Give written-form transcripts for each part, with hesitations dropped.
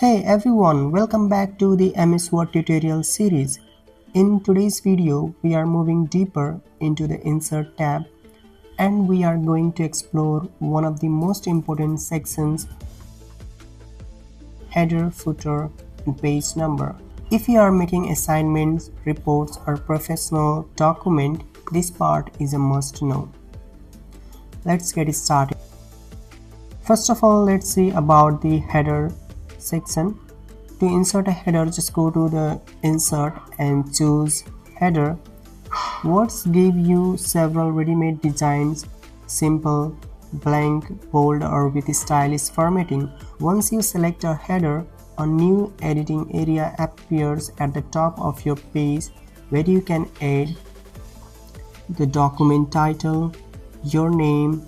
Hey everyone, welcome back to the MSWord tutorial series. In today's video, we are moving deeper into the Insert tab and we are going to explore one of the most important sections, header, footer, and page number. If you are making assignments, reports, or professional document, this part is a must know. Let's get started. First of all, let's see about the header section. To insert a header, just go to the insert and choose header. Words give you several ready-made designs, simple, blank, bold, or with stylish formatting. Once you select a header, a new editing area appears at the top of your page where you can add the document title, your name,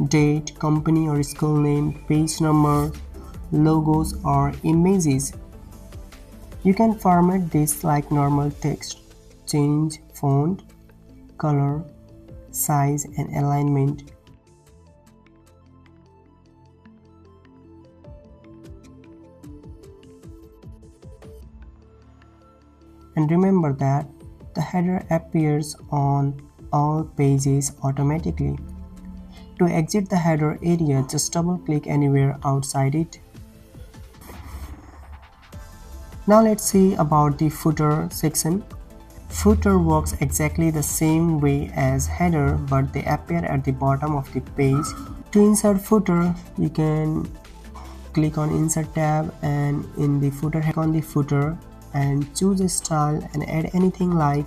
date, company or school name, page number, logos or images. You can format this like normal text, change font, color, size and alignment. And remember that the header appears on all pages automatically. To exit the header area, just double click anywhere outside it. Now let's see about the footer section. Footer works exactly the same way as header, but they appear at the bottom of the page. To insert footer, you can click on Insert tab and in the footer, click on the footer and choose a style and add anything like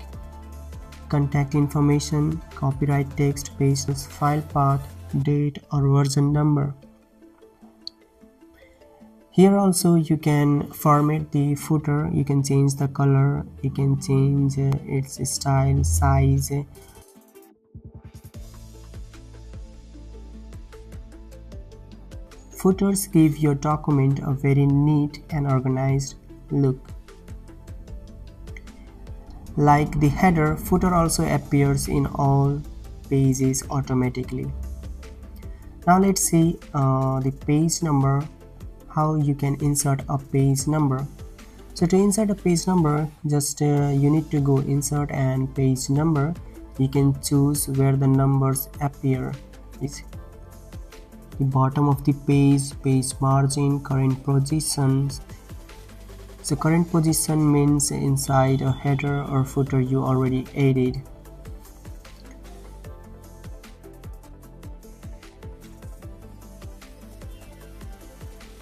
contact information, copyright text, page, file path, date or version number. Here also you can format the footer, you can change the color, you can change its style, size. Footers give your document a very neat and organized look. Like the header, footer also appears in all pages automatically. Now let's see the page number, how you can insert a page number. So to insert a page number, just you need to go insert and page number. You can choose where the numbers appear. It's the bottom of the page, page margin, current positions. So current position means inside a header or footer you already added.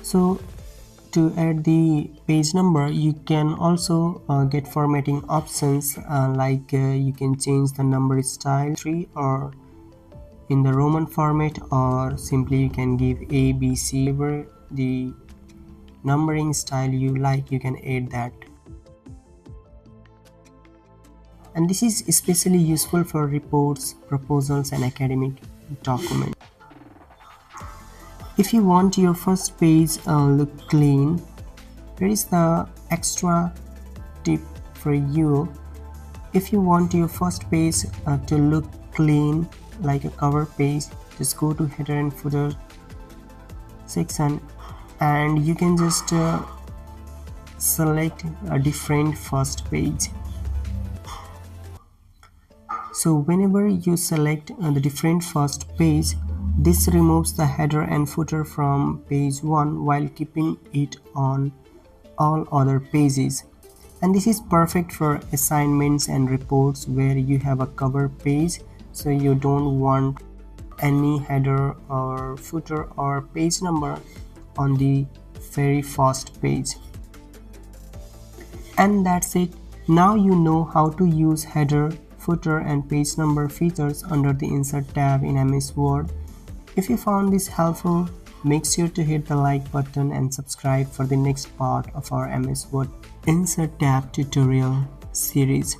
So to add the page number, you can also get formatting options like you can change the number style 3 or in the Roman format, or simply you can give A, B, C, whatever the numbering style you like, you can add that. And this is especially useful for reports, proposals and academic documents. If you want your first page look clean, there is the extra tip for you. If you want your first page to look clean like a cover page, just go to header and footer section and you can just select a different first page. So whenever you select the different first page, this removes the header and footer from page 1 while keeping it on all other pages. And this is perfect for assignments and reports where you have a cover page, so you don't want any header or footer or page number on the very first page. And that's it. Now you know how to use header, footer and page number features under the Insert tab in MSWord. If you found this helpful, make sure to hit the like button and subscribe for the next part of our MSWord Insert tab tutorial series.